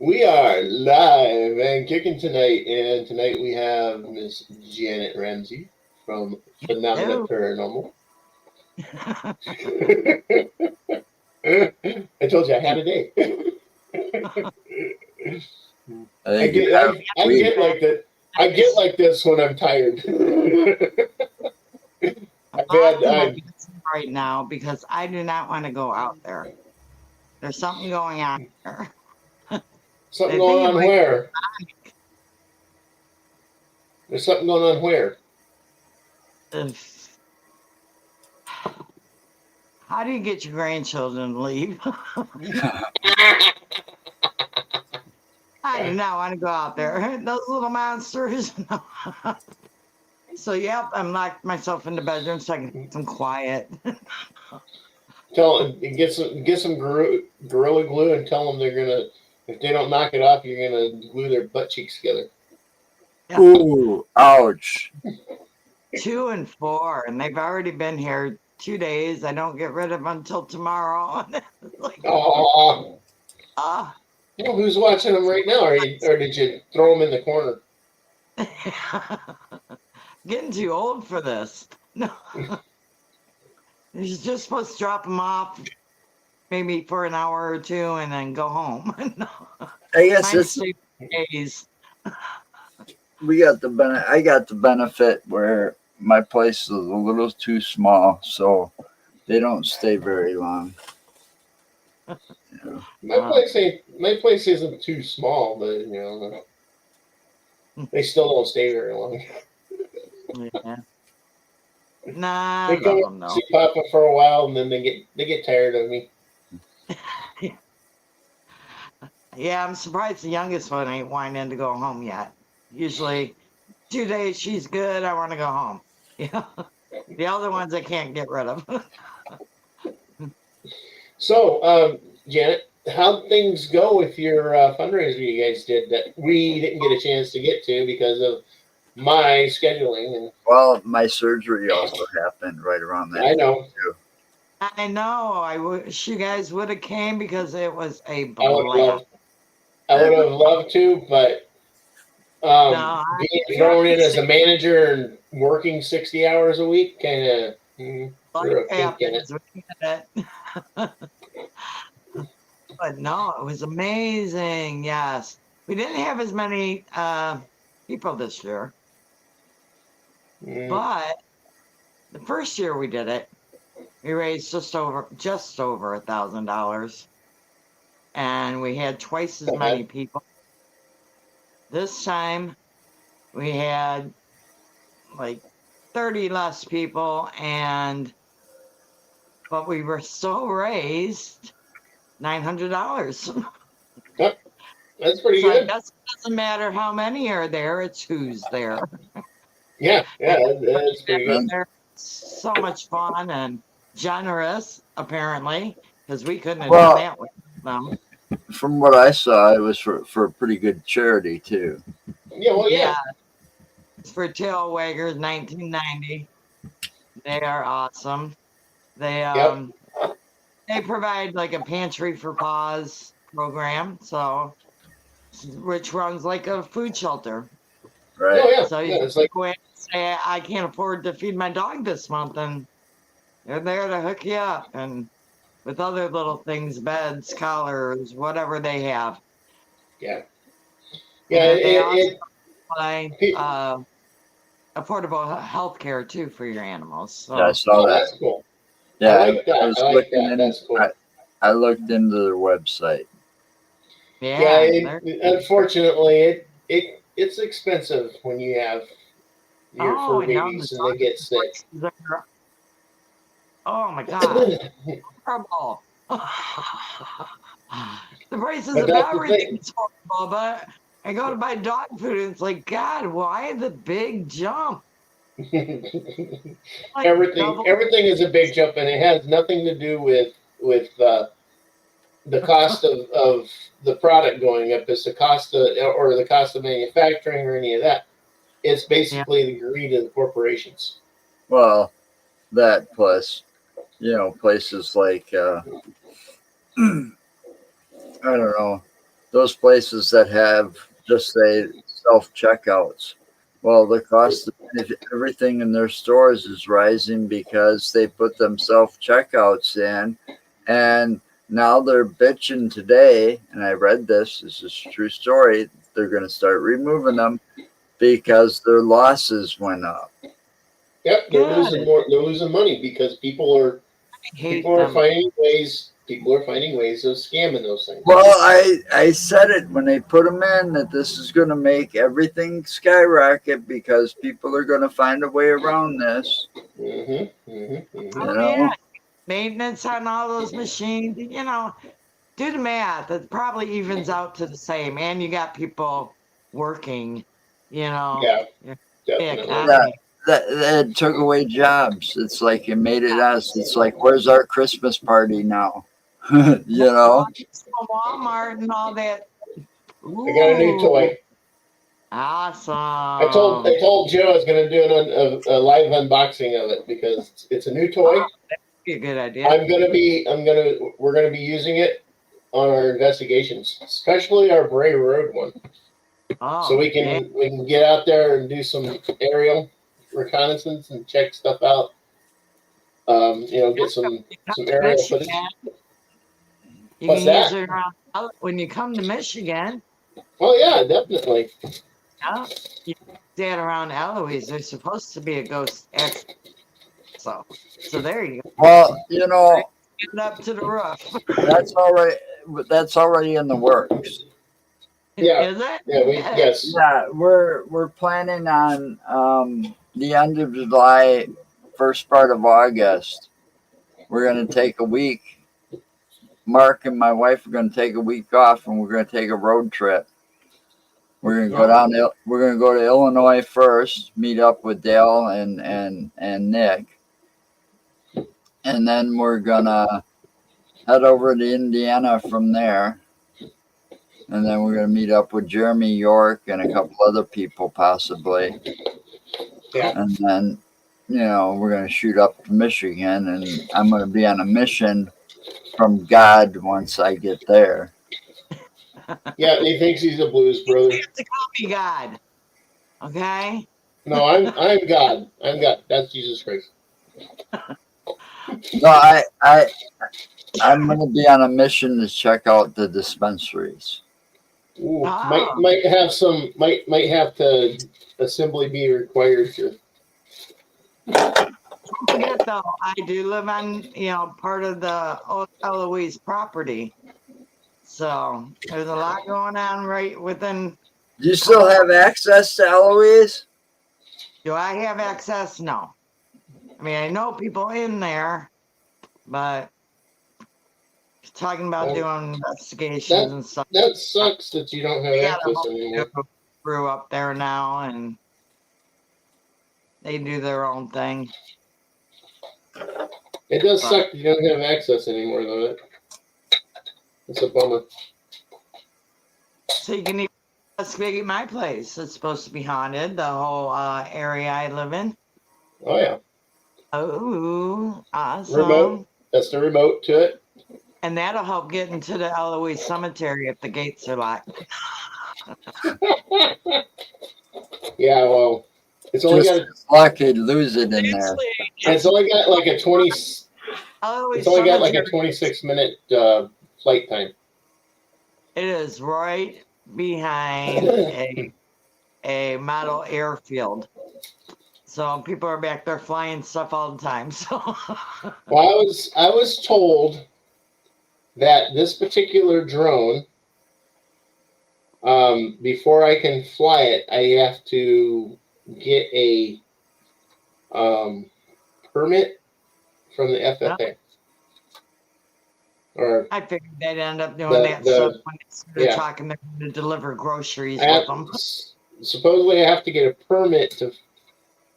We are live and kicking tonight, and tonight we have Miss Janet Ramsey from Phenomena Hello. Paranormal. I told you I had a day. I I think you get have I we. get like that. I get like this when I'm tired. I've had Awesome I've right now because I do not want to go out there. There's something going on here. something They think going it on might where? There's something going on where? be. How do you get your grandchildren to leave? I do not want to go out there. Those little monsters. So, yep, I'm locked myself in the bedroom so I can get some quiet. Get some gorilla glue and tell them they're gonna, if they don't knock it off, you're gonna glue their butt cheeks together. Ooh, ouch! 2 and 4, and they've already been here 2 days. I don't get rid of them until tomorrow. Like, Oh, ah. well, who's watching them right now? Or did you throw them in the corner? Getting too old for this. No, you're just supposed to drop them off maybe for an hour or two and then go home. No. I guess Mine it's stay for days. we got the I got the benefit where my place is a little too small, so they don't stay very long. Yeah. My place isn't too small, but they still don't stay very long. Yeah. Nah, I They come love and them though. see Papa for a while, and then they get tired of me. Yeah, I'm surprised the youngest one ain't whining to go home yet. Usually 2 days she's good, I want to go home. Yeah. The other ones I can't get rid of. So, Janet, how'd things go with your fundraiser you guys did that we didn't get a chance to get to because of my scheduling? And Well, my surgery also happened right around that I time know too. I know. I wish you guys would have came because it was a I would have blast. loved, I would have loved to, but No, being you thrown in as understand. a manager and working 60 hours a week kind of Life threw a kink in it. happens. We get it. But no, it was amazing. Yes. We didn't have as many people this year, Mm, but the first year we did it, we raised just over $1,000, and we had twice as not many bad. people. This time we had like 30 less people, but we were still raised $900. Yep, that's pretty So I good. guess it doesn't matter how many are there, it's who's there. Yeah, And that's pretty good. And they're so much fun and generous, apparently, because we couldn't have done well, that with them. from what I saw, it was for a pretty good charity too. Yeah, well, Yeah, yeah, it's for Tail Waggers 1990. They are awesome. They yep, um they provide like a pantry for paws program, so which runs like a food shelter. Right. oh yeah, So you yeah. just It's like go in and say, I can't afford to feed my dog this month, and they're there to hook you up and with other little things, beds, collars, whatever they have. yeah, yeah. And they also provide It affordable health care too for your animals. Yeah, I So saw oh, that. that's cool. I Yeah, like I that. I was like looking that. in. That's cool. I looked into their website. Yeah, yeah, they're unfortunately, it's expensive when you have your oh, fur I know the babies and they get sick. prices are oh my god, horrible. The prices But of that's the thing. everything's horrible, but I go to buy dog food and it's like, God, why the big jump? Like double. Everything is a big jump, and it has nothing to do with the cost of the product going up. It's the cost of or the cost of manufacturing or any of that. It's Yeah. basically the greed of the corporations. Well, that plus, places like I don't know. those places that have just say self checkouts. Well, the cost of everything in their stores is rising because they put them self checkouts in, and now they're bitching today. And I read this. This is a true story. They're going to start removing them because their losses went up. Yep, they're losing Good. more. They're losing money because people are I hate them. finding ways. People are finding ways of scamming those things. Well, I said it when they put them in that this is going to make everything skyrocket because people are going to find a way around this. Mm-hmm, mm-hmm, mm-hmm. You Oh, know? yeah. Maintenance on all those machines, you know, do the math. It probably evens out to the same. And you got people working, you know. Yeah, The definitely. economy. That took away jobs. It's like it made it us. It's like, where's our Christmas party now? You know? Walmart and all that. I got a new Ooh, toy. awesome. I told Joe I was going to do a live unboxing of it because it's a new toy. Be a good idea. We're gonna be using it on our investigations, especially our Bray Road one. Oh, So we yeah. can get out there and do some aerial reconnaissance and check stuff out. Get some aerial footage. You What's can that? use it around when you come to Michigan. Oh yeah, definitely. Yeah, you can do that around Eloise. There's supposed to be a ghost accident. So there you go. Well, you know, Get up to the roof. that's already in the works. Yeah. Is it? Yeah, yes. Yeah, we're planning on the end of July, first part of August. We're gonna take a week. Mark and my wife are gonna take a week off, and we're gonna take a road trip. We're gonna go down. We're gonna go to Illinois first, meet up with Dale and Nick, and then we're gonna head over to Indiana from there. And then we're going to meet up with Jeremy York and a couple other people, possibly. Yeah. And then, we're going to shoot up to Michigan, and I'm going to be on a mission from God once I get there. Yeah, he thinks he's a blues brother. You have to call me God. Okay? No, I'm God. I'm God. That's Jesus Christ. No, I'm going to be on a mission to check out the dispensaries. Ooh, Oh. might have to assembly be required to. Don't forget though, I do live on, part of the old Eloise property. So there's a lot going on right within. Do you still have access to Eloise? Do I have access? No. I mean, I know people in there, but talking about doing investigations and stuff. That sucks that you don't have access anymore. Grew up there now, and they do their own thing. It does suck that you don't have access anymore, though. It's a bummer. So you can even investigate my place. It's supposed to be haunted, the whole area I live in. Oh, yeah. Oh, awesome. Remote. That's the remote to it. And that'll help get into the Eloise cemetery if the gates are locked. Yeah, well, it's only got luck you'd lose it in there. It's only got like a 20. It's only got like a 26-minute flight time. It is right behind a model airfield. So people are back there flying stuff all the time. So well, I was told that this particular drone, before I can fly it, I have to get a permit from the FFA. Or I figured they'd end up doing that stuff when they're talking. They're going to deliver groceries with them. Supposedly, I have to get a permit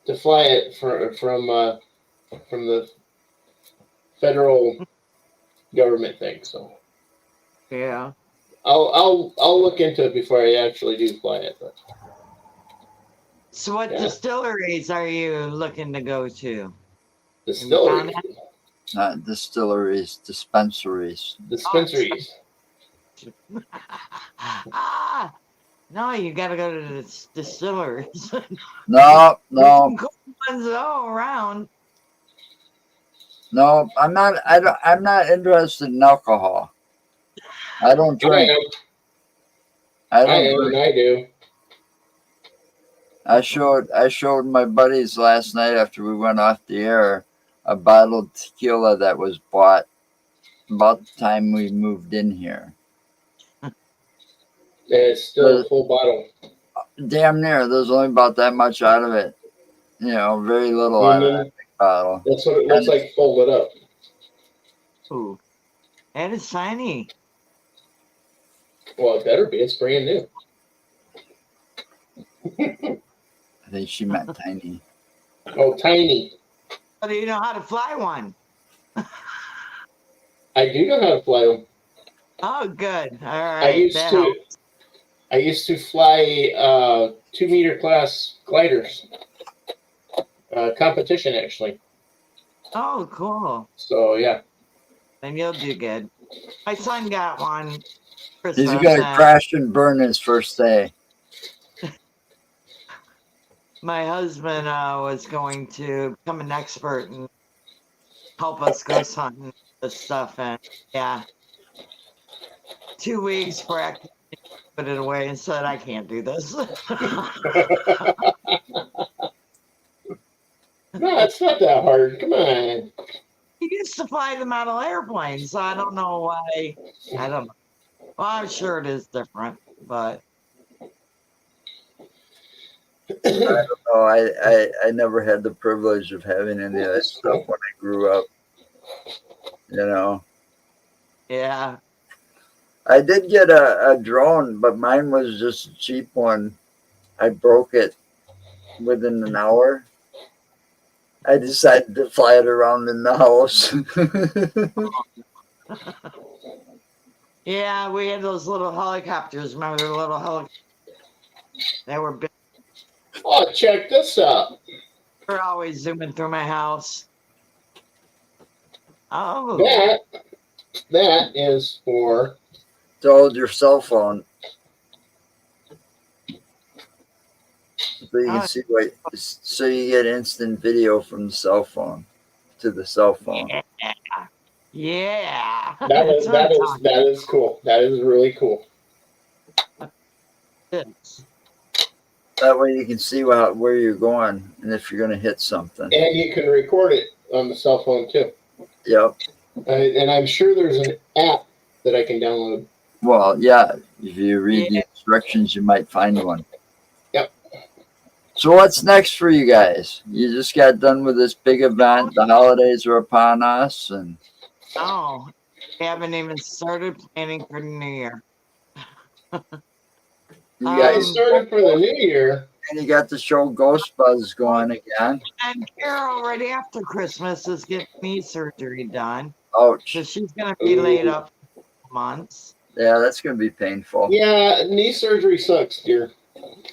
to fly it from the federal government thing. So yeah, I'll look into it before I actually do fly it. But. So what distilleries are you looking to go to? Distilleries. Not distilleries, dispensaries. Dispensaries. Ah, no, you got to go to the distilleries. No, There's no, some cool ones all around. no. I'm not. I don't. I'm not interested in alcohol. I don't I drink. am. I I don't am, drink. and I do. I showed my buddies last night after we went off the air a bottle of tequila that was bought about the time we moved in here. And it's still a full bottle. Damn near. There's only about that much out of it. You know, very little out of that Mm-hmm. big bottle. That's what it And looks like folded up. Ooh, that is tiny. Well, it better be. It's brand new. I think she meant tiny. Oh, tiny. But do you know how to fly one? I do know how to fly them. Oh, good. All I right. used That to. helps. I used to fly 2-meter class gliders. Competition actually. Oh, cool. So yeah. Then you'll do good. My son got one He's Christmas, gonna and crash and burn his first day. my husband was going to become an expert and help us ghost hunting this stuff. And yeah, 2 weeks practice, put it away, and said, "I can't do this." No, it's not that hard. Come on. He used to fly the model airplanes, so I don't know why. I don't know. Well, I'm sure it is different, but Oh, I never had the privilege of having any of that stuff when I grew up. You know, yeah. I did get a drone, but mine was just a cheap one. I broke it within an hour. I decided to fly it around in the house. Yeah, we had those little helicopters. Remember the little helicopters? They were big. Oh, check this out. They're always zooming through my house. Oh, That is for. To hold your cell phone so you can oh, see so you get instant video from the cell phone to the cell phone. yeah. Yeah. That That's is what that I'm is that is cool. That is really cool. talking about. That way you can see where you're going and if you're going to hit something. And you can record it on the cell phone too. Yep. And I'm sure there's an app that I can download. Well, yeah. If you read Yeah. the instructions, you might find one. Yep. So what's next for you guys? You just got done with this big event. The holidays are upon us, and Oh, we haven't even started planning for the new year. you I guys started for the new year. and you got the show Ghost Buzz going again. And Carol, right after Christmas, is getting knee surgery done. Ouch. So she's going to be laid up for months. Yeah, that's going to be painful. Yeah, knee surgery sucks, dear.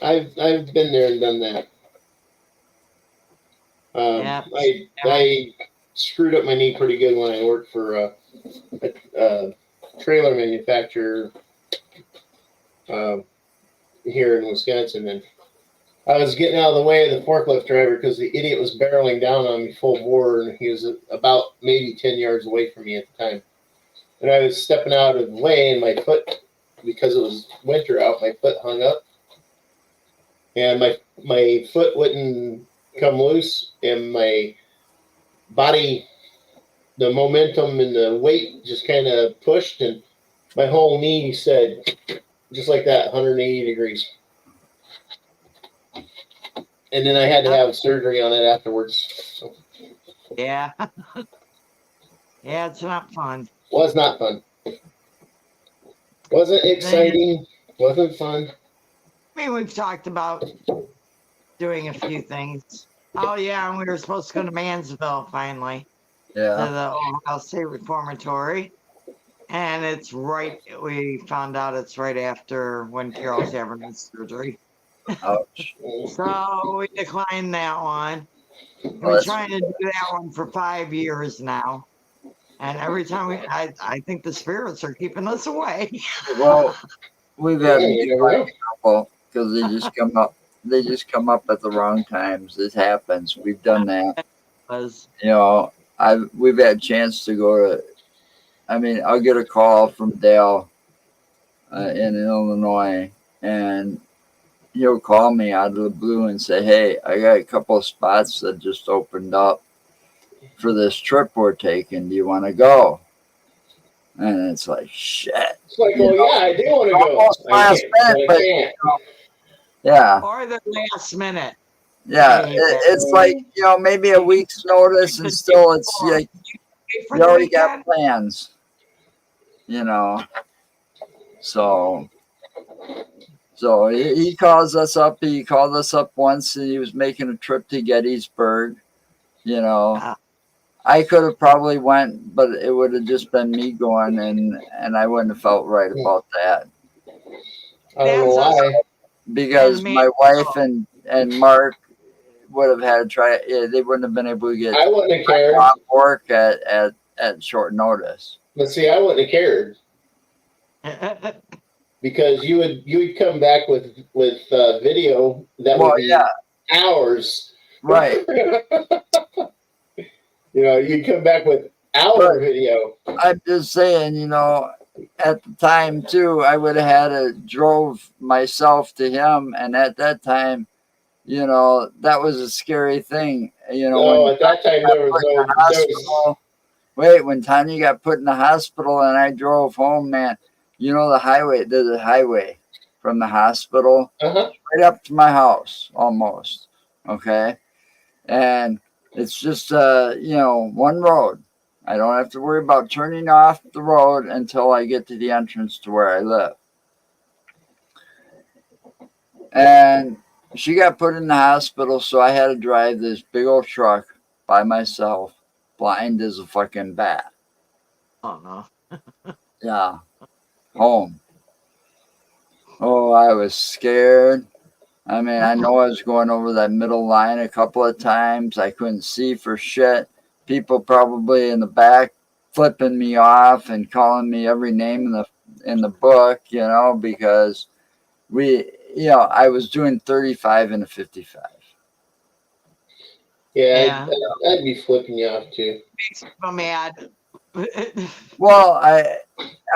I've been there and done that. Yep. I screwed up my knee pretty good when I worked for a trailer manufacturer here in Wisconsin, and I was getting out of the way of the forklift driver because the idiot was barreling down on me full bore, and he was about maybe 10 yards away from me at the time. And I was stepping out of the way, and my foot, because it was winter out, my foot hung up, and my foot wouldn't come loose, and my body, the momentum and the weight just kind of pushed, and my whole knee said, just like that, 180 degrees. And then I had to have surgery on it afterwards. So Yeah. Yeah, it's not fun. was not fun. Wasn't exciting. Wasn't fun. I mean, we've talked about doing a few things. Oh, yeah, and we were supposed to go to Mansville finally, to Yeah. the Ohio State Reformatory. And it's right, we found out it's right after when Carol's having her surgery. Ouch. So we declined that one. Well, We're that's- trying to do that one for 5 years now. And every time I think the spirits are keeping us away. Well, we've Yeah, had you never know. trouble because they just come up. They just come up at the wrong times. It happens. We've done that. Was You know, we've had a chance to go to. I mean, I'll get a call from Dale in Illinois, and he'll call me out of the blue and say, "Hey, I got a couple of spots that just opened up for this trip we're taking. Do you want to go?" And it's like, shit. It's like, You well, know, yeah, I do want to go. almost I last can't, but minute, I but can't. yeah, or the last minute. yeah. I hate that. It's like, maybe a week's notice, and still, it's Or like wait for you the already got weekend. plans. So he calls us up. He called us up once, and he was making a trip to Gettysburg. You know, Ah. I could have probably went, but it would have just been me going, and I wouldn't have felt right about that I don't know That's us why. because and me. my wife and Mark would have had to try. Yeah, they wouldn't have been able to get I wouldn't have cared. off work at short notice. But see, I wouldn't have cared because you would come back with video that Well, would be yeah, hours. right. You'd come back with hour video. I'm just saying, at the time too, I would have had to drove myself to him, and at that time, that was a scary thing. No, When at that time there was no hospital. Wait, when Tanya got put in the hospital and I drove home, man, the highway, there's a highway from the hospital right up to my house almost. Okay. And it's just, one road. I don't have to worry about turning off the road until I get to the entrance to where I live. And she got put in the hospital, so I had to drive this big old truck by myself, blind as a fucking bat. Oh no. Yeah. Home. Oh, I was scared. I mean, I know I was going over that middle line a couple of times. I couldn't see for shit. People probably in the back flipping me off and calling me every name in the book, because I was doing 35 and a 55. Yeah, I'd be flipping you off too. Makes me mad. Well,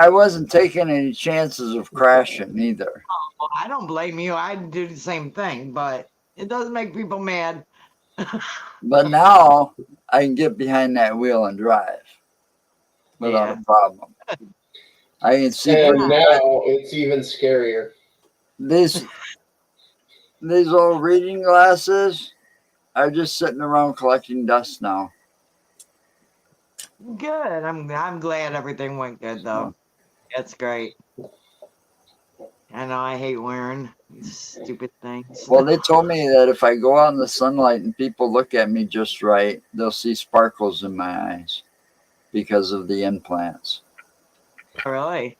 I wasn't taking any chances of crashing either. Well, I don't blame you. I'd do the same thing, but it does make people mad. But now I can get behind that wheel and drive without a problem. I can see. And now it's even scarier. These old reading glasses are just sitting around collecting dust now. Good. I'm glad everything went good though. That's great. I know I hate wearing these stupid things. Well, they told me that if I go out in the sunlight and people look at me just right, they'll see sparkles in my eyes because of the implants. Really?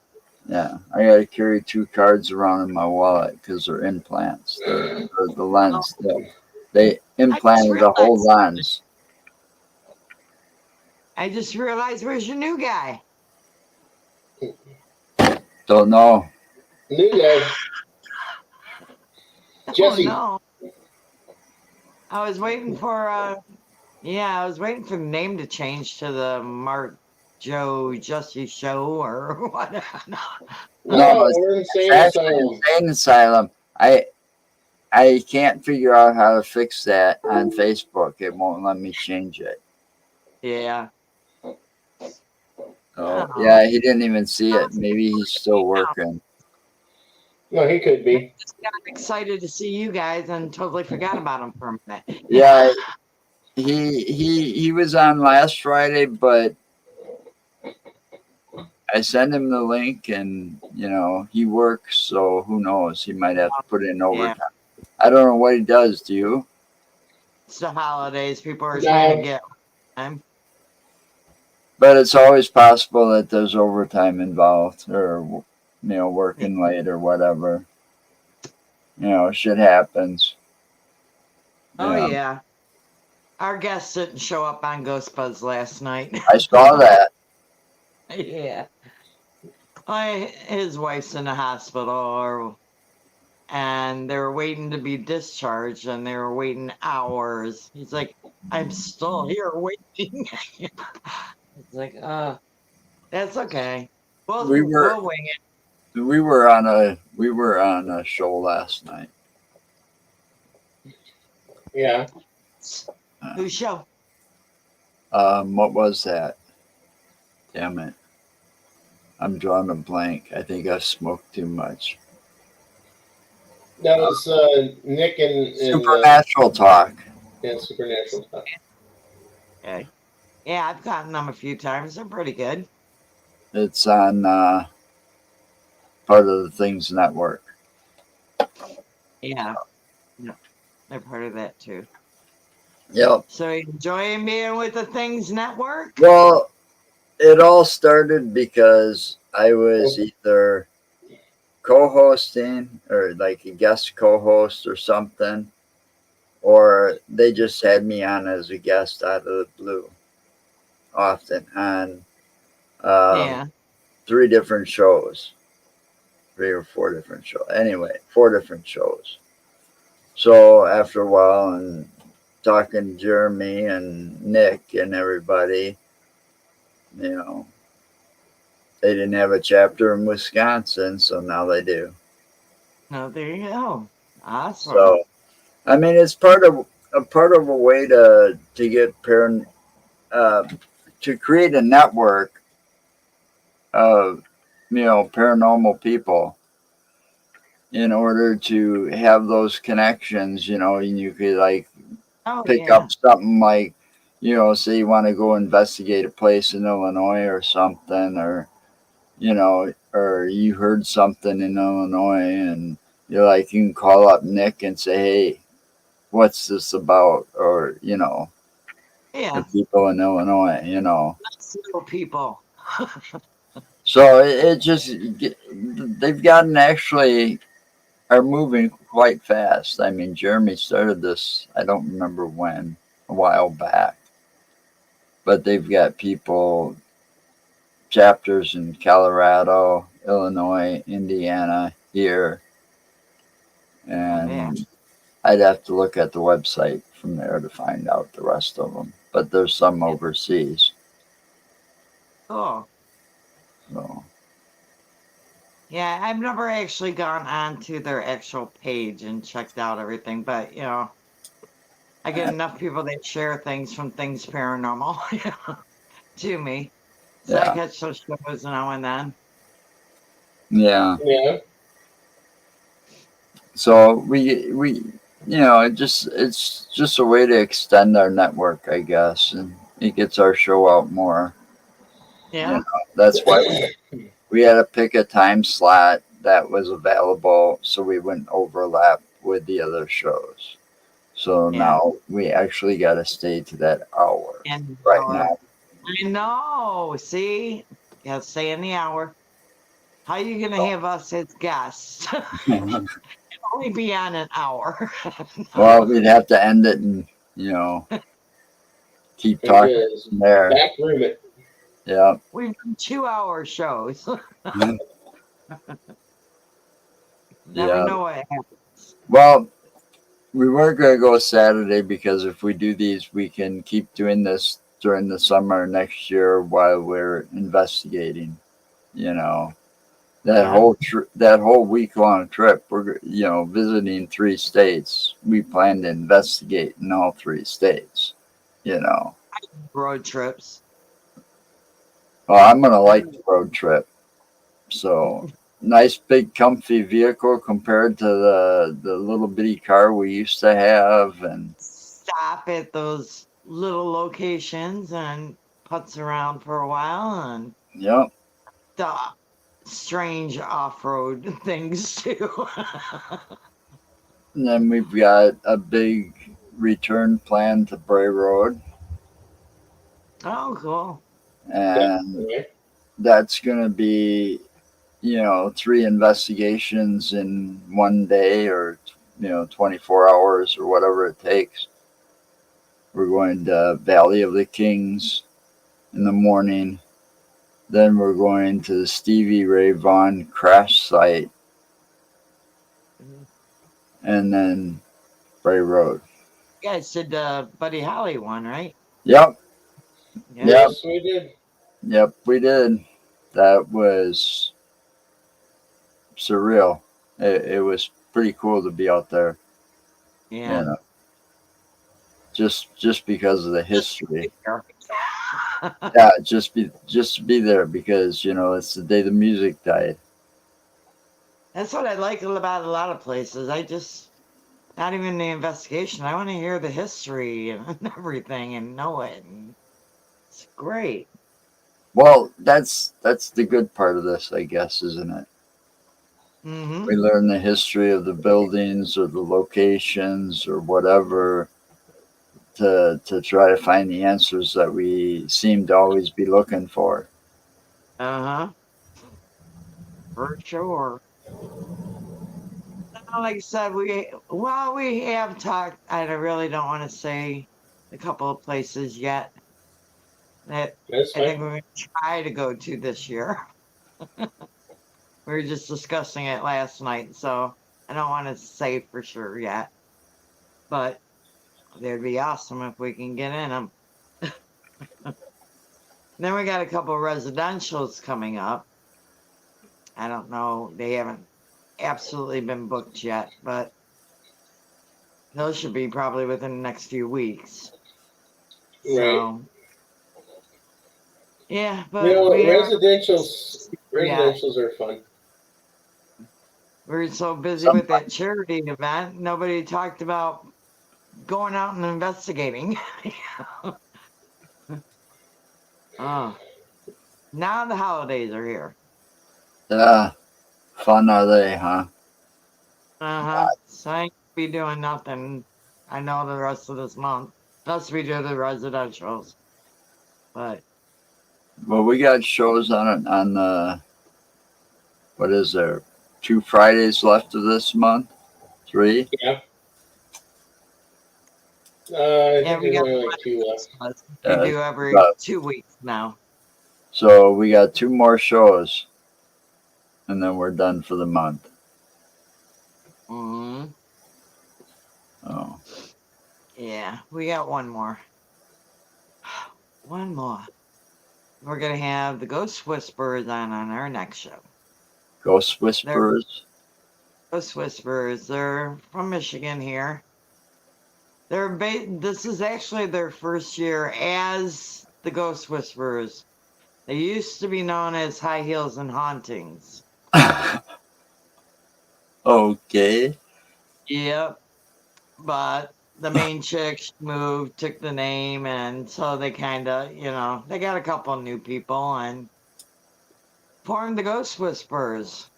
Yeah, I got to carry 2 cards around in my wallet because they're implants. The lens. They implanted the whole lens. I just realized, where's your new guy? Don't know. New guy. Jesse. Oh, no. I was waiting for I was waiting for the name to change to the Mark Joe Jesse show or whatever. No, we're insane asylum. Insane asylum. I can't figure out how to fix that on Facebook. It won't let me change it. Yeah. So, yeah, he didn't even see it. Maybe he's still working. No, he could be. I just got excited to see you guys and totally forgot about him for a minute. Yeah, he was on last Friday, but I sent him the link, and he works, so who knows? He might have to put in overtime. Yeah. I don't know what he does. Do you? It's the holidays. People are trying to get time. But it's always possible that there's overtime involved, or working late or whatever. Shit happens. Oh yeah. Our guest didn't show up on Ghost Buzz last night. I saw that. Yeah. His wife's in the hospital, and they were waiting to be discharged, and they were waiting hours. He's like, I'm still here waiting. It's like, that's okay. We were We'll wing it. we were on a show last night. Yeah. Who show? What was that? Damn it. I'm drawing a blank. I think I smoked too much. That was Nick and Supernatural Talk. yeah, Supernatural Talk. Okay. Yeah, I've gotten them a few times. They're pretty good. It's on part of the Things Network. Yeah. Yeah. They're part of that too. Yep. So you enjoying being with the Things Network? Well, it all started because I was either co-hosting or like a guest co-host or something, or they just had me on as a guest out of the blue often on Yeah. 3 different shows, 3 or 4 different shows. Anyway, 4 different shows. So after a while, and talking to Jeremy and Nick and everybody, you know, they didn't have a chapter in Wisconsin, so now they do. No, there you go. Awesome. So, I mean, it's part of a way to get to create a network of paranormal people in order to have those connections. And you could like pick up something like, say you want to go investigate a place in Illinois or something, or or you heard something in Illinois, and you're like, you can call up Nick and say, hey, what's this about? Or, the people in Illinois, Little people. So it just, they've gotten actually are moving quite fast. I mean, Jeremy started this, I don't remember when, a while back, but they've got people, chapters in Colorado, Illinois, Indiana, here. And I'd have to look at the website from there to find out the rest of them. But there's some overseas. Oh. So. Yeah, I've never actually gone onto their actual page and checked out everything, but I get enough people that share things from Things Paranormal to me. So I catch those shows now and then. Yeah. Yeah. So we it's just a way to extend our network, I guess, and it gets our show out more. Yeah. That's why we had to pick a time slot that was available so we wouldn't overlap with the other shows. So now we actually got to stay to that hour now. I know. See? Yeah, stay in the hour. How are you going to have us as guests? Only be on an hour. Well, we'd have to end it and, keep talking from there. Backroom it. Yeah. We've done 2-hour shows. Never know what happens. Well, we weren't going to go Saturday because if we do these, we can keep doing this during the summer next year while we're investigating. That whole week-long trip, we're visiting 3 states. We plan to investigate in all 3 states. Road trips. Well, I'm gonna like the road trip. So nice big comfy vehicle compared to the little bitty car we used to have, and stop at those little locations and putz around for a while, and the strange off-road things too. And then we've got a big return plan to Bray Road. Oh, cool. And that's going to be, 3 investigations in one day, or, 24 hours or whatever it takes. We're going to Valley of the Kings in the morning. Then we're going to the Stevie Ray Vaughan crash site, You and then Bray Road. guys did the Buddy Holly one, right? Yep, Yeah. Yep. Yes, we did. yep, we did. That was surreal. It was pretty cool to be out there. Yeah. You know, just because of the history. Yeah, just to be there because it's the day the music died. That's what I like about a lot of places. Not even the investigation. I want to hear the history and everything and know it. And it's great. Well, that's the good part of this, I guess, isn't it? Mm-hmm. We learn the history of the buildings or the locations or whatever to try to find the answers that we seem to always be looking for. Uh-huh. For sure. Like I said, we have talked. I really don't want to say a couple of places yet that That's I think fine. we're going to try to go to this year. We were just discussing it last night, so I don't want to say for sure yet. But they'd be awesome if we can get in them. Then we got a couple of residentials coming up. I don't know. They haven't absolutely been booked yet, but those should be probably within the next few weeks. Right. So, yeah, You but know, we are yeah, residentials are fun. we're so busy Some, with that charity event. Nobody talked about going out and investigating. Oh, now the holidays are here. fun are they, huh? Uh-huh. So I ain't be doing nothing. I know the rest of this month. Unless we do the residentials. But Well, we got shows on what is there? 2 Fridays left of this month? 3? Yeah. I yeah, think we there's got only like 2 left. we Uh, do every but- 2 weeks now. so we got 2 more shows, and then we're done for the month. Hmm. Oh, Yeah, we got one more. One more. We're gonna have the Ghost Whisperers on our next show. Ghost They're Whisperers. Ghost Whisperers. They're from Michigan here. This is actually their first year as the Ghost Whisperers. They used to be known as High Heels and Hauntings. Okay. Yep. But the main chick moved, took the name, and so they kind of, they got a couple new people and formed the Ghost Whisperers.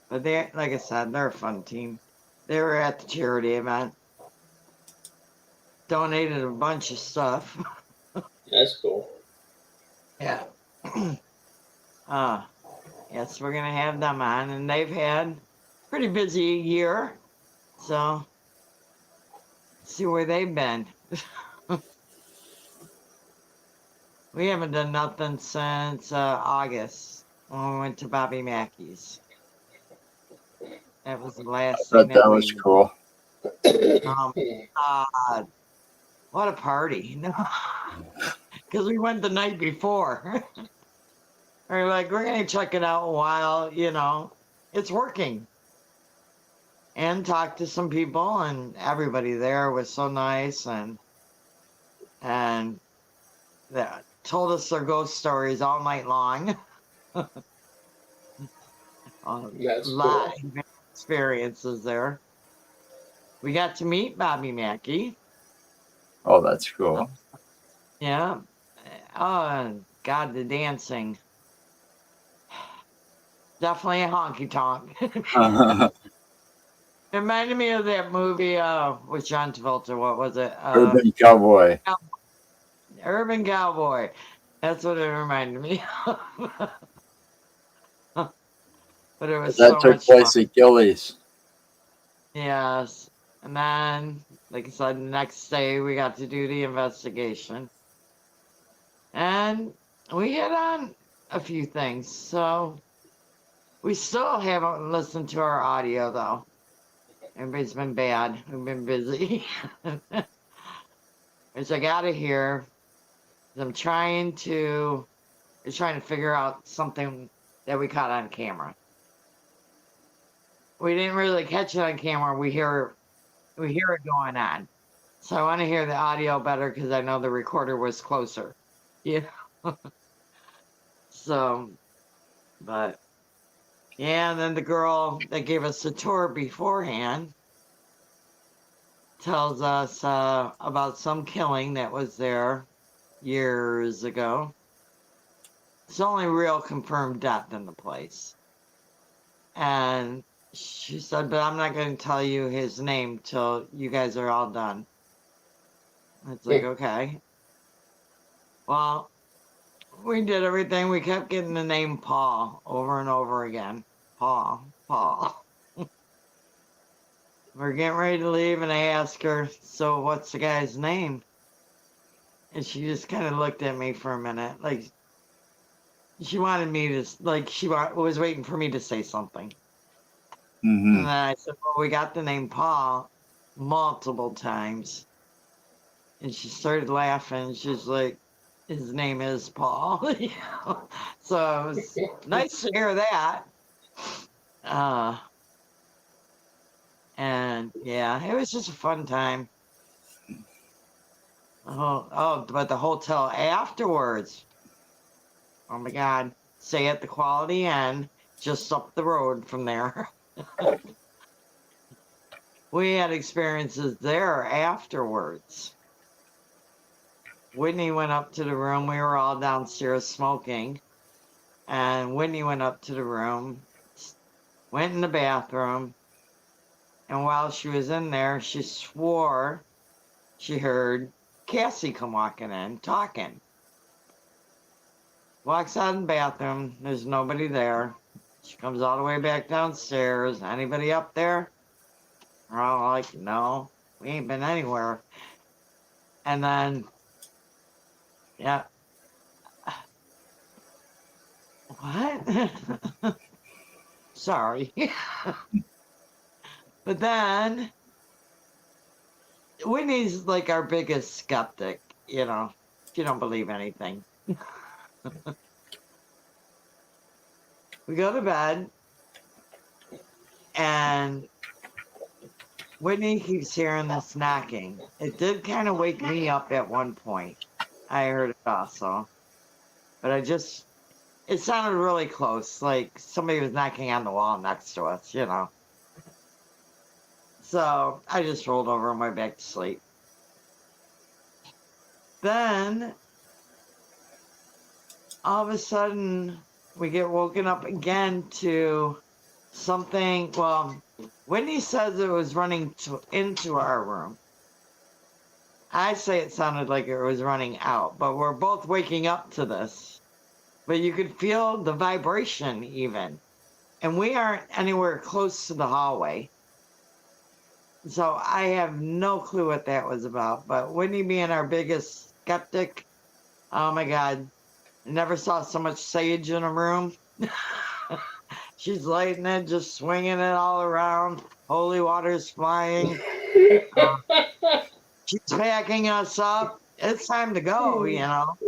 But they, like I said, they're a fun team. They were at the charity event, donated a bunch of stuff. That's cool. Yeah. Yes, we're gonna have them on, and they've had pretty busy year. So see where they've been. We haven't done nothing since August when we went to Bobby Mackey's. That was the last thing Thought that that was we. cool. God, what a party! Because we went the night before. We're like, we're gonna check it out while it's working, and talk to some people, and everybody there was so nice and that told us their ghost stories all night long. A That's lot cool. of experiences there. We got to meet Bobby Mackey. Oh, that's cool. Yeah. Oh, God, the dancing. Definitely a honky tonk. It reminded me of that movie with John Travolta. What was it? Urban Cowboy. Urban Cowboy. That's what it reminded me of. But it was That so took much fun. place at Gillies. Yes. And then, like I said, the next day we got to do the investigation. And we hit on a few things. So we still haven't listened to our audio though. Everybody's been bad. We've been busy. Which I gotta hear. I'm trying to figure out something that we caught on camera. We didn't really catch it on camera. We hear it going on. So I want to hear the audio better because I know the recorder was closer. Yeah. So, but yeah, and then the girl that gave us the tour beforehand tells us about some killing that was there years ago. It's the only real confirmed death in the place. And she said, but I'm not going to tell you his name till you guys are all done. It's like, okay. Well, we did everything. We kept getting the name Paul over and over again. Paul. We're getting ready to leave, and I asked her, so what's the guy's name? And she just kind of looked at me for a minute. Like, she wanted me to, like, she was waiting for me to say something. Mm-hmm. And then I said, well, we got the name Paul multiple times. And she started laughing. She's like, his name is Paul. So it was nice to hear that. And yeah, it was just a fun time. But the hotel afterwards. Oh my God. Stay at the Quality Inn, just up the road from there. We had experiences there afterwards. Whitney went up to the room. We were all downstairs smoking. And Whitney went up to the room, went in the bathroom. And while she was in there, she swore she heard Cassie come walking in, talking. Walks out in the bathroom. There's nobody there. She comes all the way back downstairs. Anybody up there? We're all like, no, we ain't been anywhere. And then, yeah. What? Sorry. But then, Whitney's like our biggest skeptic, you know. She don't believe anything. We go to bed, and Whitney keeps hearing this knocking. It did kind of wake me up at one point. I heard it also. But it sounded really close, like somebody was knocking on the wall next to us, you know. So I just rolled over and went back to sleep. Then, all of a sudden, we get woken up again to something. Well, Whitney says it was running into our room. I say it sounded like it was running out, but we're both waking up to this. But you could feel the vibration even. And we aren't anywhere close to the hallway. So I have no clue what that was about. But Whitney being our biggest skeptic, oh my God, never saw so much sage in a room. She's lighting it, just swinging it all around. Holy water's flying. She's packing us up. It's time to go, you know.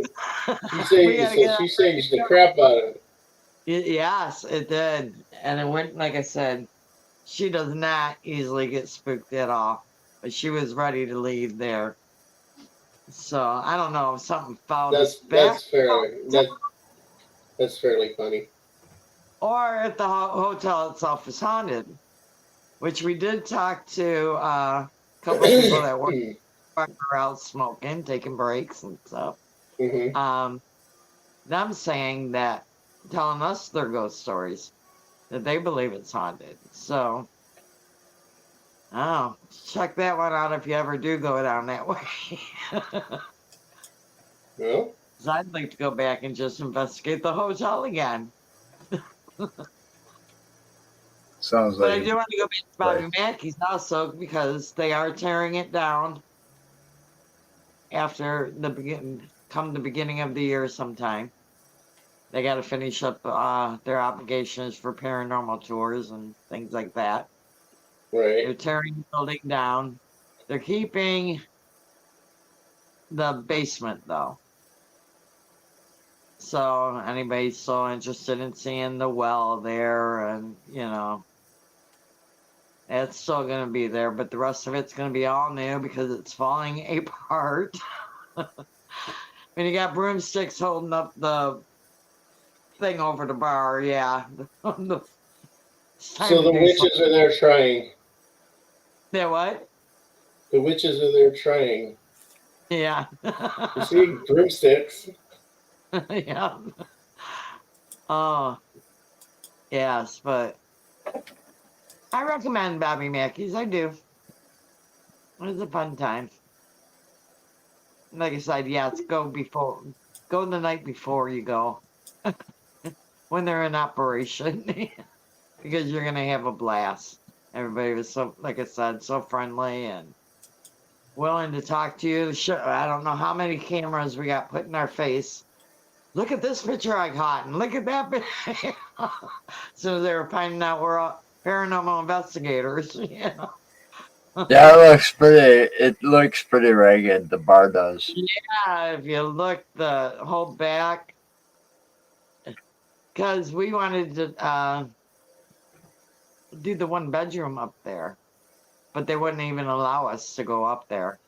She saged the crap out of it. Yes, it did. And it went, like I said, she does not easily get spooked at all. But she was ready to leave there. So I don't know if something fouled us back. That's fairly funny. Or if the hotel itself is haunted. Which we did talk to a couple of people that were out smoking, taking breaks and stuff. Mm-hmm. Them saying that, telling us their ghost stories, that they believe it's haunted. So, check that one out if you ever do go down that way. Well, 'Cause I'd like to go back and just investigate the hotel again. Sounds But like. I do want to go back to Bobby Mackey's also because they are tearing it down after the beginning of the year sometime. they got to finish up their obligations for paranormal tours and things like that. They're Right. tearing the building down. They're keeping the basement though. So anybody's so interested in seeing the well there, and it's still gonna be there, but the rest of it's gonna be all new because it's falling apart. When you got broomsticks holding up the thing over the bar, yeah. It's time So to the do something. witches are there trying. Yeah, what? The witches are there trying. Yeah. You see broomsticks. Yeah. Oh, yes, but I recommend Bobby Mackey's. I do. It was a fun time. Like I said, yes, go the night before you go when they're in operation because you're gonna have a blast. Everybody was so, like I said, so friendly and willing to talk to you. I don't know how many cameras we got put in our face. Look at this picture I caught, and look at that picture. So they were finding out we're all paranormal investigators. Yeah, it looks pretty ragged, the bar does. Yeah, if you look the whole back, because we wanted to do the one bedroom up there, but they wouldn't even allow us to go up there.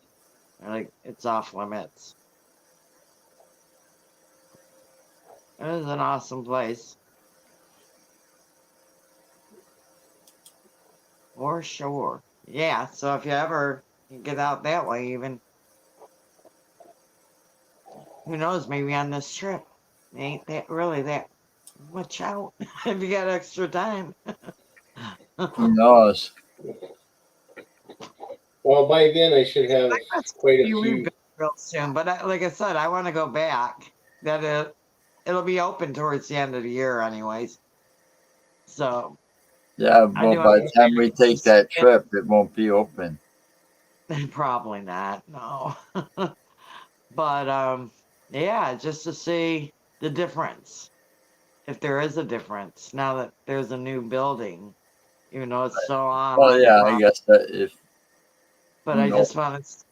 They're like, it's off limits. It was an awesome place. For sure. Yeah, so if you ever get out that way, even, who knows, maybe on this trip, ain't that really that much out if you got extra time. Who knows? Well, by then I should have That's quite a be few. rebuilt real soon, but like I said, I want to go back. It'll be open towards the end of the year, anyways. So Yeah, I well, do want by the time we take that trip, it won't be open. probably not, no. But yeah, just to see the difference, if there is a difference now that there's a new building, even though it's still on Well, my yeah, I prop. guess that if But who I knows. just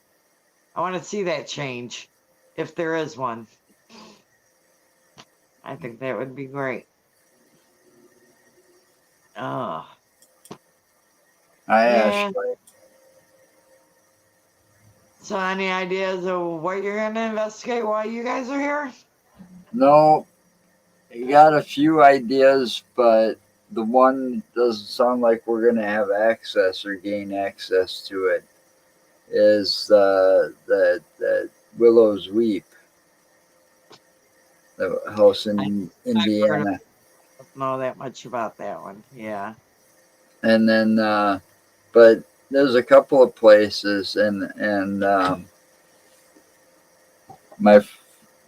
I want to see that change, if there is one. I think that would be great. Oh, I yeah. actually So, any ideas of what you're going to investigate while you guys are here? no, I got a few ideas, but the one doesn't sound like we're gonna have access or gain access to it. Is the Willow's Weep, the house I, in I've heard of, Indiana, don't know that much about that one. Yeah. and then but there's a couple of places, and my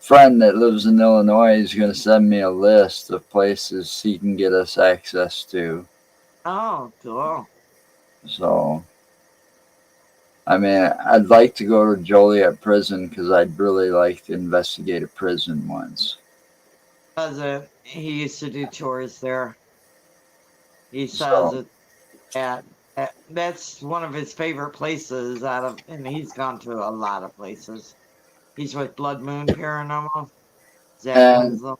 friend that lives in Illinois is going to send me a list of places he can get us access to. Oh, cool. So, I mean, I'd like to go to Joliet prison because I'd really like to investigate a prison once. He used to do tours there. He says So, it that's one of his favorite places and he's gone to a lot of places. He's with Blood Moon Paranormal. Zach and knows them.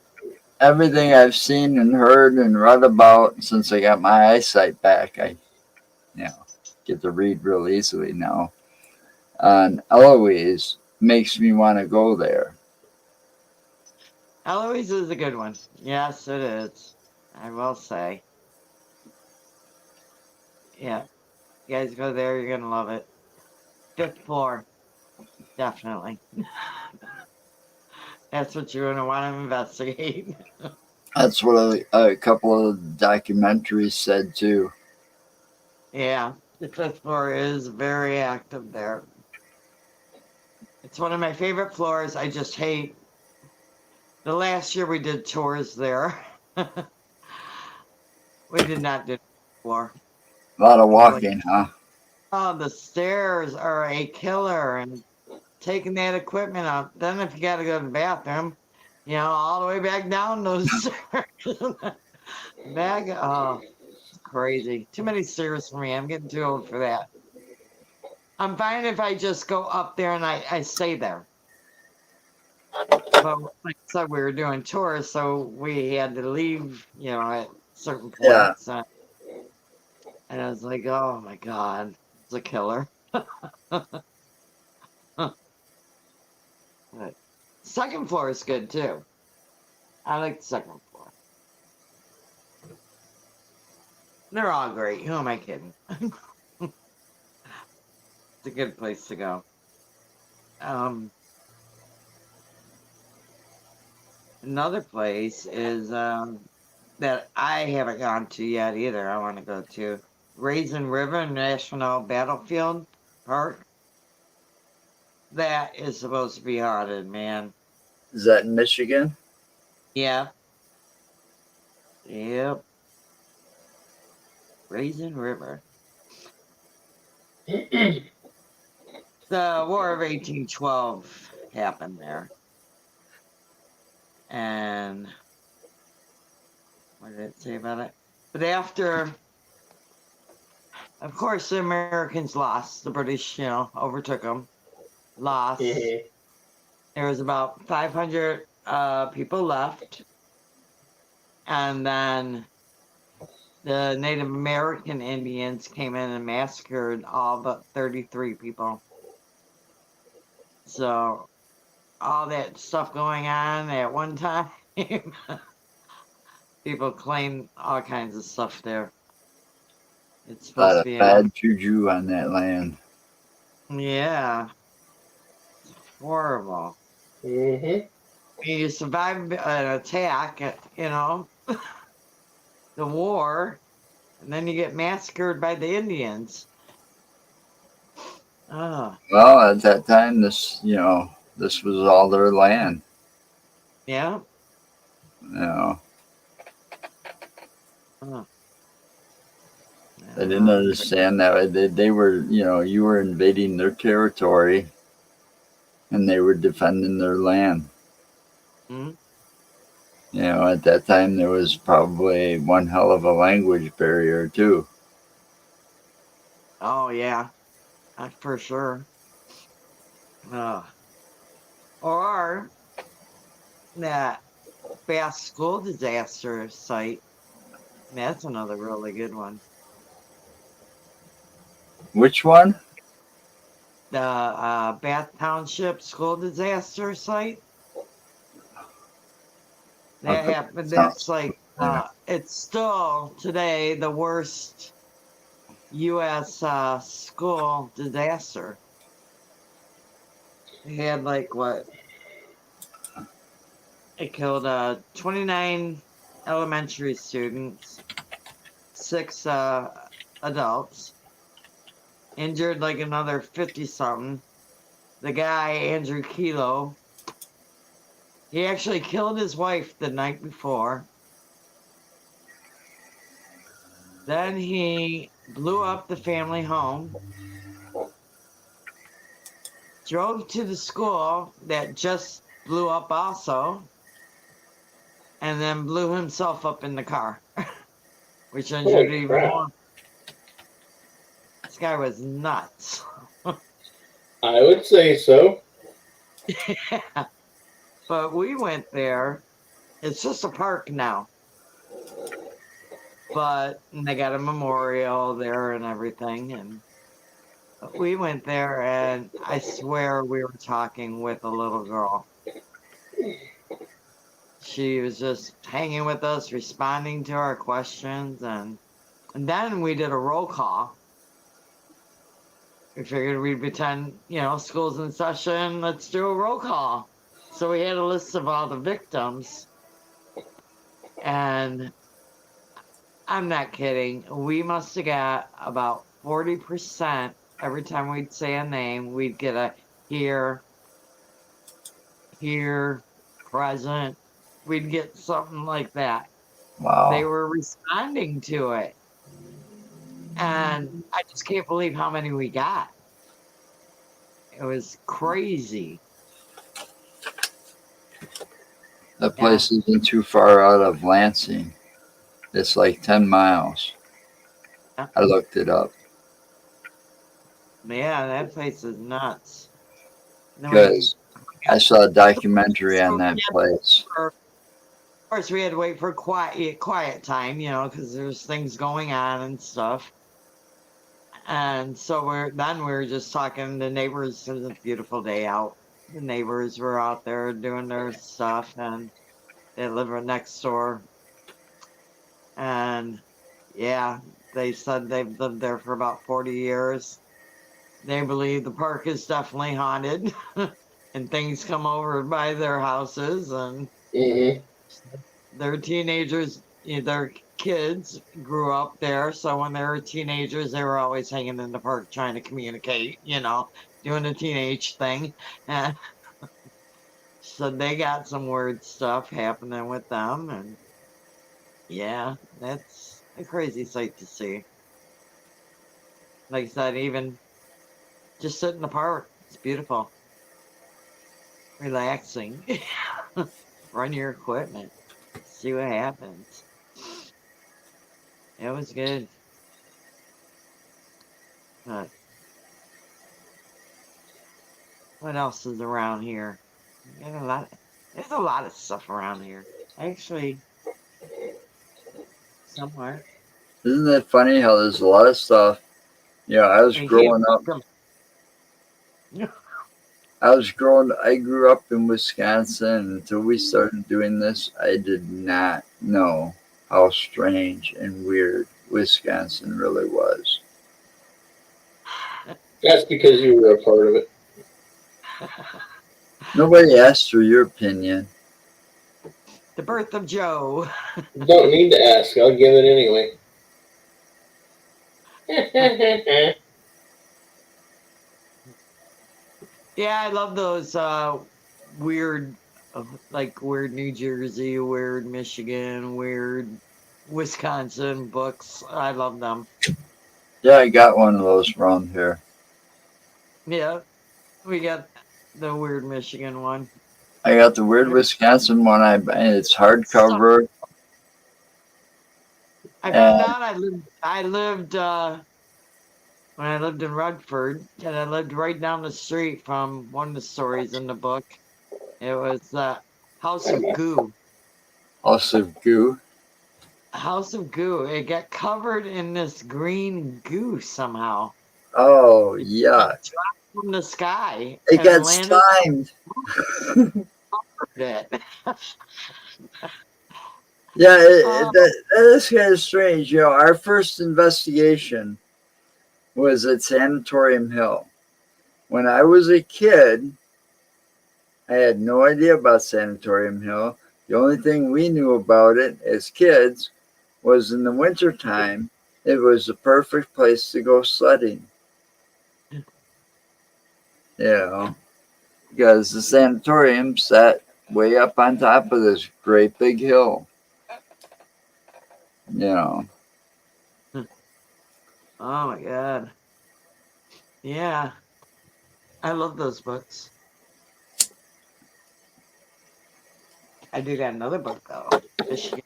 everything I've seen and heard and read about since I got my eyesight back, I get to read real easily now. And Eloise makes me want to go there. Eloise is a good one. Yes, it is. I will say. Yeah. You guys go there, you're gonna love it. 5th floor. Definitely. That's what you're gonna want to investigate. That's what a couple of documentaries said too. Yeah. The 5th floor is very active there. It's one of my favorite floors. I just hate the last year we did tours there. We did not do the floor. A lot of Really. walking, huh? Oh, the stairs are a killer, and taking that equipment up. Then if you got to go to the bathroom, all the way back down those stairs. Back, oh, it's crazy. Too many stairs for me. I'm getting too old for that. I'm fine if I just go up there and I stay there. But like I said, we were doing tours, so we had to leave, at certain Yeah. points. And I was like, oh my God, it's a killer. But second floor is good too. I like the second floor. They're all great. Who am I kidding? It's a good place to go. Another place is that I haven't gone to yet either. I want to go to Raisin River National Battlefield Park. That is supposed to be haunted, man. Is that in Michigan? Yeah. Yep. Raisin River. The War of 1812 happened there. And what did it say about it? But after, of course, the Americans lost. The British, overtook them. Lost. Mhm. There was about 500 people left. And then the Native American Indians came in and massacred all but 33 people. So all that stuff going on at one time, people claim all kinds of stuff there. It's A supposed lot to of be bad juju on that land. yeah, it's horrible. Mhm. You survive an attack, the war, and then you get massacred by the Indians. Oh, Well, at that time, this was all their land. yeah. You know, Oh, I didn't yeah, understand that. They were, you were invading their territory and they were defending their land. hmm? At that time, there was probably one hell of a language barrier, too. Oh, yeah, for sure. Or that fast school disaster site. That's another really good one. Which one? The Bath Township school disaster site. That Okay. happened. That's Sounds like familiar. it's still today the worst U.S. School disaster. They had like what? It killed 29 elementary students, 6 adults, injured like another 50 something. The guy Andrew Kilo, he actually killed his wife the night before. Then he blew up the family home, drove to the school that just blew up also, and then blew himself up in the car, which injured Holy even crap! more. This guy was nuts. I would say so. Yeah. But we went there. It's just a park now, but they got a memorial there and everything. And we went there, and I swear we were talking with a little girl. She was just hanging with us, responding to our questions, and then we did a roll call. We figured we'd pretend, school's in session, let's do a roll call. So we had a list of all the victims, and I'm not kidding. We must have got about 40% every time we'd say a name, we'd get a here, here, present. We'd get something like that. They Wow. were responding to it. And I just can't believe how many we got. It was crazy. That Yeah, place isn't too far out of Lansing. It's like 10 miles. yeah, I looked it up yeah, that place is nuts. Then we because I saw a so, documentary so on that place. of course we had to wait for quiet time, because there's things going on and stuff. And so we were just talking to neighbors. It was a beautiful day out. The neighbors were out there doing their stuff, and they live right next door. And yeah, they said they've lived there for about 40 years. They believe the park is definitely haunted, and things come over by their houses, and Hmm. their teenagers, their kids grew up there. So when they were teenagers, they were always hanging in the park trying to communicate, doing the teenage thing. And so they got some weird stuff happening with them. And yeah, that's a crazy sight to see. Like I said, even just sit in the park, it's beautiful, relaxing. Run your equipment, see what happens. It was good. But what else is around here? There's a lot of stuff around here. Actually, somewhere. Isn't it funny how there's a lot of stuff? I was I can't growing up. from I grew up in Wisconsin. Until we started doing this, I did not know how strange and weird Wisconsin really was. That's because you were a part of it. Nobody asked for your opinion. the birth of Joe. Don't need to ask. I'll give it anyway. Yeah, I love those weird, like weird New Jersey, weird Michigan, weird Wisconsin books. I love them. Yeah, I got one of those around here. Yeah, we got the weird Michigan one. I got the weird There's Wisconsin one. It's some. hardcover, I found and out I lived when I lived in Rutherford, and I lived right down the street from one of the stories in the book. It was House of Goo. also goo. House of Goo. It got covered in this green goo somehow. Oh It yeah, dropped from the sky it and got landed slimed. on it. Yeah, Oh, that is kind of strange. Our first investigation was at Sanatorium Hill. When I was a kid, I had no idea about Sanatorium Hill. The only thing we knew about it as kids was in the wintertime, it was the perfect place to go sledding. You know, because the sanatorium sat way up on top of this great big hill. You know, oh my God. Yeah, I love those books. I do got another book though. Michigan.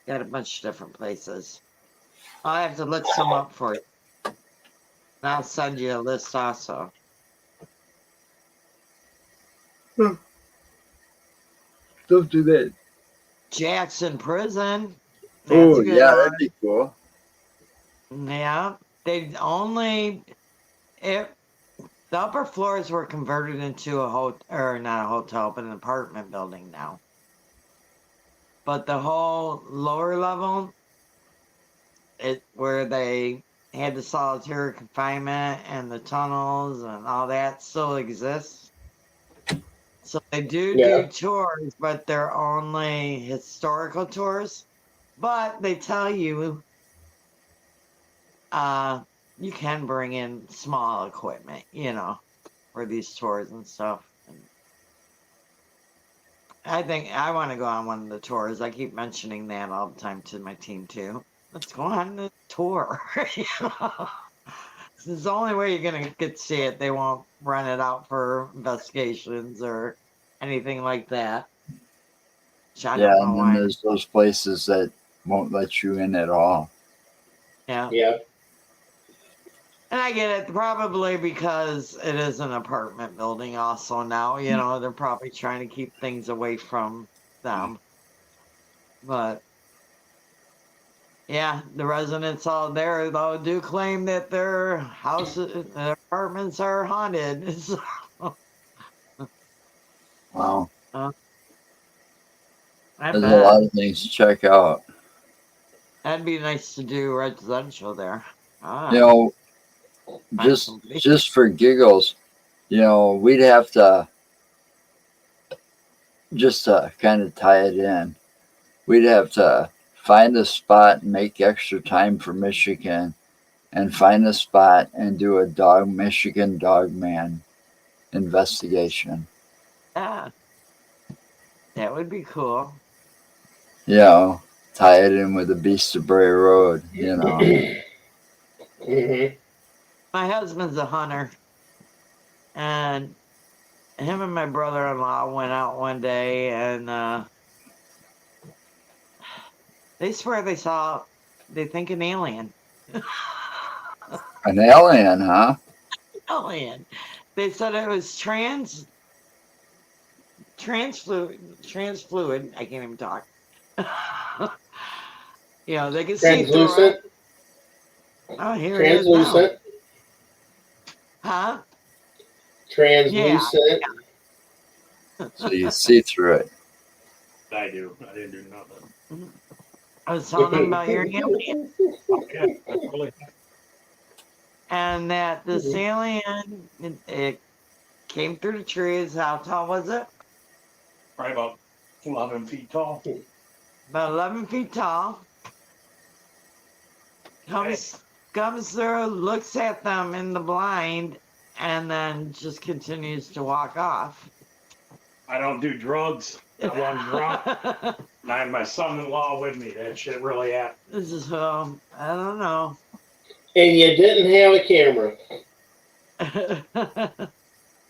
Got a bunch of different places. I'll have to look some up for you. And I'll send you a list also. don't do that. Jackson Prison. That's Oh a good yeah, one. that'd be cool. Yeah. They only it the upper floors were converted into a hotel, or not a hotel, but an apartment building now. But the whole lower level, where they had the solitary confinement and the tunnels and all that still exists. So they do Yeah. tours, but they're only historical tours. But they tell you you can bring in small equipment, for these tours and stuff. And I think I want to go on one of the tours. I keep mentioning that all the time to my team too. Let's go on the tour. It's the only way you're gonna get to see it. They won't rent it out for investigations or anything like that. Which I Yeah, don't know and then why. there's those places that won't let you in at all. Yeah. Yeah. And I get it, probably because it is an apartment building also now, they're probably trying to keep things away from them. But yeah, the residents out there though do claim that their houses, their apartments are haunted. So, Wow. I There's a lot bet of things to check out. that'd be nice to do residential there. You know, Find just somebody. just for giggles, we'd have to just to kind of tie it in. We'd have to find a spot and make extra time for Michigan and find a spot and do a Michigan dog man investigation. Yeah, that would be cool. You know, tie it in with the Beast of Bray Road, Mm-hmm. My husband's a hunter, and him and my brother-in-law went out one day, and they swear they think an alien. An alien, huh? Alien. They said it was transfluid. I can't even talk. They can see through it. Translucent. Oh, here he is now. Translucent. Huh? Yeah. Translucent. So you see through it. I do. I didn't do nothing. I was telling him about your alien. Okay. Really, And that this alien, it came through the trees. How tall was it? probably about 11 feet tall. About 11 feet tall. Comes through, looks at them in the blind, and then just continues to walk off. I don't do drugs. I wasn't drunk. And I had my son-in-law with me. That shit really happened. This is I don't know. And you didn't have a camera.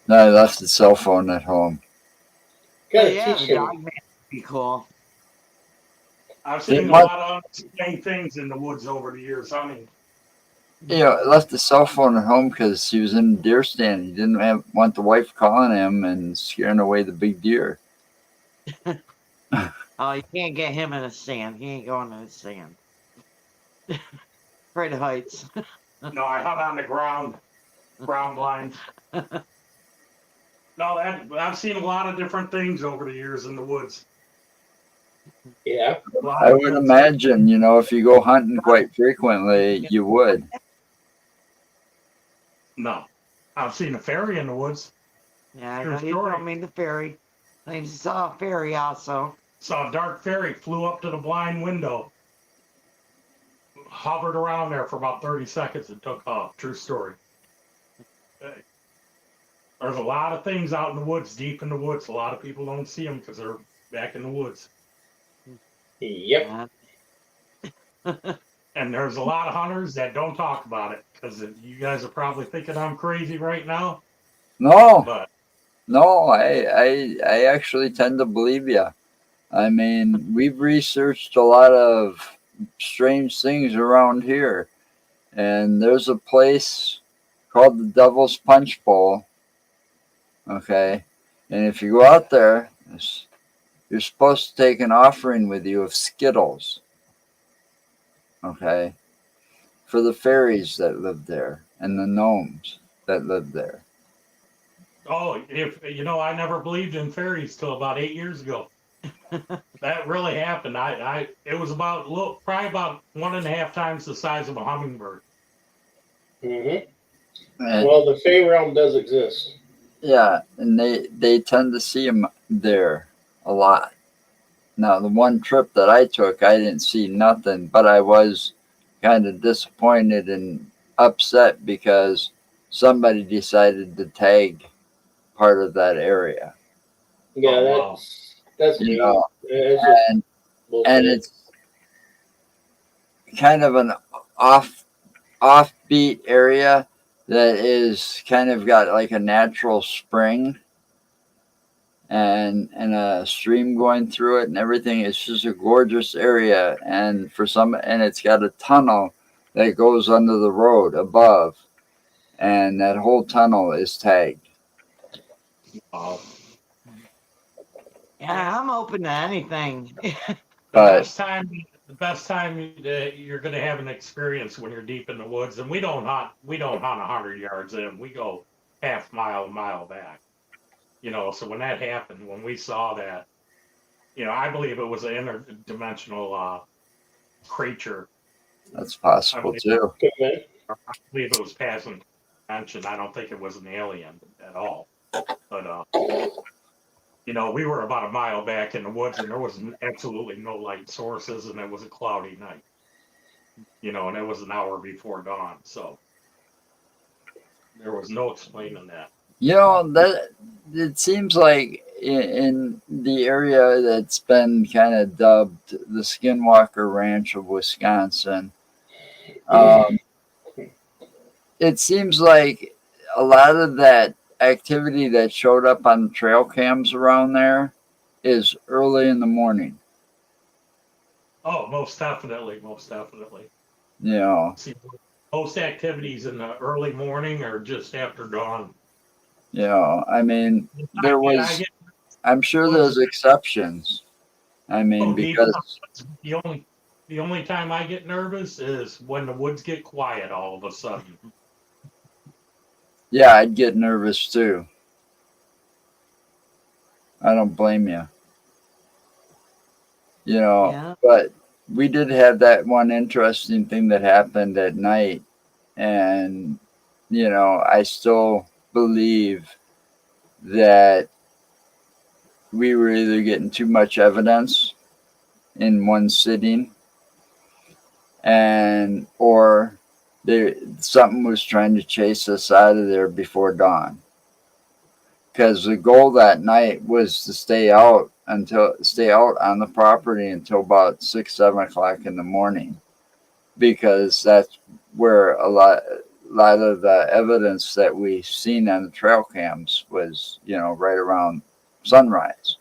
No, I left the cell phone at home. Gotta Yeah, teach the him. dog man would be cool. I've seen a What? lot of unexplained things in the woods over the years. I mean, I left the cell phone at home because he was in the deer stand. He didn't want the wife calling him and scaring away the big deer. Oh, you can't get him in a stand. He ain't going in a stand. Afraid of heights. no, I hunt on the ground blind. No, I've seen a lot of different things over the years in the woods. Yeah. I would imagine, if you go hunting quite frequently, you would. No, I've seen a fairy in the woods. Yeah, I True know you story. told me the fairy. I saw a fairy also. Saw a dark fairy flew up to the blind window, hovered around there for about 30 seconds and took off. True story. There's a lot of things out in the woods, deep in the woods. A lot of people don't see them because they're back in the woods. Yep. And there's a lot of hunters that don't talk about it because you guys are probably thinking I'm crazy right now. No, But no, I actually tend to believe you. I mean, we've researched a lot of strange things around here, and there's a place called the Devil's Punch Bowl. Okay, and if you go out there, you're supposed to take an offering with you of Skittles. Okay, for the fairies that live there and the gnomes that live there. I never believed in fairies till about 8 years ago. That really happened. It was probably about 1.5 times the size of a hummingbird. Mm-hmm. And, Well, the Fey realm does exist. yeah, and they tend to see them there a lot. Now, the one trip that I took, I didn't see nothing, but I was kind of disappointed and upset because somebody decided to tag part of that area. Yeah, Oh, wow. that's You mean. know, It's just and bullshit. it's kind of an offbeat area, that is kind of got like a natural spring and a stream going through it and everything. It's just a gorgeous area, and it's got a tunnel that goes under the road above, and that whole tunnel is tagged. Uh, Yeah, I'm open to anything. But the best time that you're going to have an experience when you're deep in the woods, and we don't hunt 100 yards in. We go half mile back. You know, so when that happened, when we saw that, you know, I believe it was an interdimensional creature. that's I possible believe, too. Okay. I believe it was passing dimension. I don't think it was an alien at all. But you know, we were about a mile back in the woods, and there was absolutely no light sources, and it was a cloudy night. You know, and it was an hour before dawn, so there was no explaining that. You know, that it seems like in the area that's been kind of dubbed the Skinwalker Ranch of Wisconsin, it seems like a lot of that activity that showed up on trail cams around there is early in the morning. Oh, most definitely, most definitely. You know, See, most activities in the early morning or just after dawn. I mean, there I was, get I'm sure woods. there's exceptions. I mean, Deep in the because woods. The only time I get nervous is when the woods get quiet all of a sudden. yeah, I'd get nervous too. I don't blame you. Yeah. But we did have that one interesting thing that happened at night, and I still believe that we were either getting too much evidence in one sitting, and or something was trying to chase us out of there before dawn. Because the goal that night was to stay out on the property until about 6-7 o'clock in the morning, because that's where a lot of the evidence that we seen on the trail cams was, right around sunrise.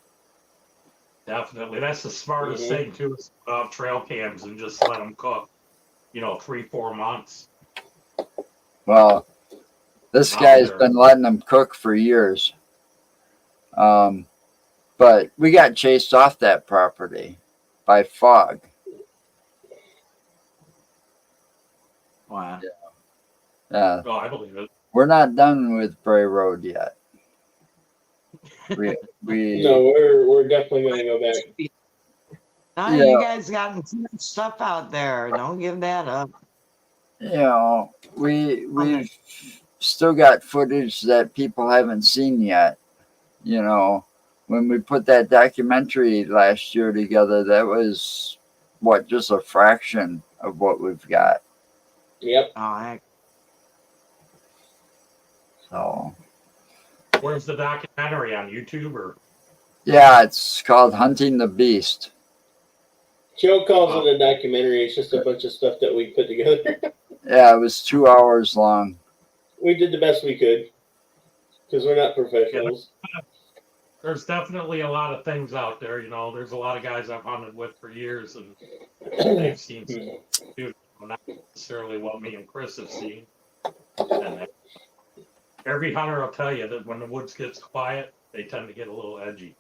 Definitely. That's the smartest Mhm. thing too, is trail cams and just let them cook, 3-4 months Well, this out guy's there. been letting them cook for years. But we got chased off that property by fog. Wow. Oh, I believe it. We're not done with Bray Road yet. We No, we're definitely going to go back. No, Yeah. you guys got too much stuff out there. Don't give that up. We've still got footage that people haven't seen yet. When we put that documentary last year together, that was just a fraction of what we've got. Yep. Oh, heck. So Where's the documentary, on YouTube or? yeah, it's called Hunting the Beast. Joe calls it a documentary. It's just a bunch of stuff that we put together. Yeah, it was 2 hours long. We did the best we could because we're not professionals. There's definitely a lot of things out there. There's a lot of guys I've hunted with for years, and they've seen some dude, not necessarily what me and Chris have seen. And every hunter will tell you that when the woods gets quiet, they tend to get a little edgy.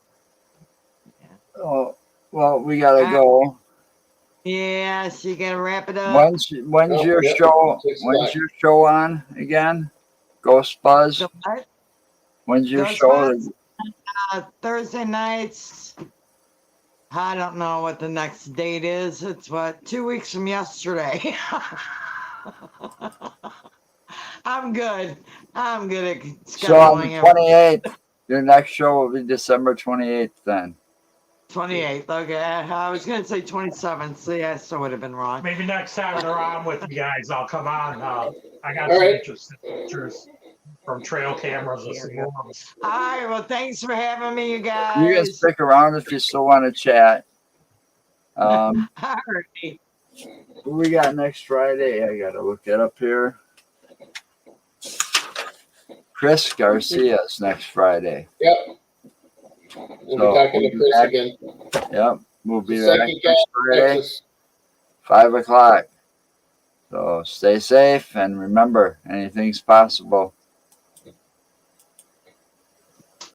Oh, well, we gotta go. Yes, you gotta wrap it up. When's your yep, show? 6 When's o'clock. your show on again? Ghost Buzz. So what? When's your Ghost show? Buzz? Thursday nights. I don't know what the next date is. It's 2 weeks from yesterday. I'm good. I'm good at So on the scheduling. 28th, your next show will be December 28th then. 28th. Okay. I was going to say 27th. So yeah, I still would have been wrong. Maybe next time they're on with you guys, I'll come on. I got All some right. interesting pictures from trail cameras of some wolves. All right. Well, thanks for having me, you You can guys. stick around if you still want to chat. All right. What we got next Friday? I gotta look it up here. Chris Garcia's next Friday. Yep. We'll be talking to Chris back. again. Yep, we'll be Just back like you next Friday, Texas. 5 o'clock. So stay safe and remember, anything's possible.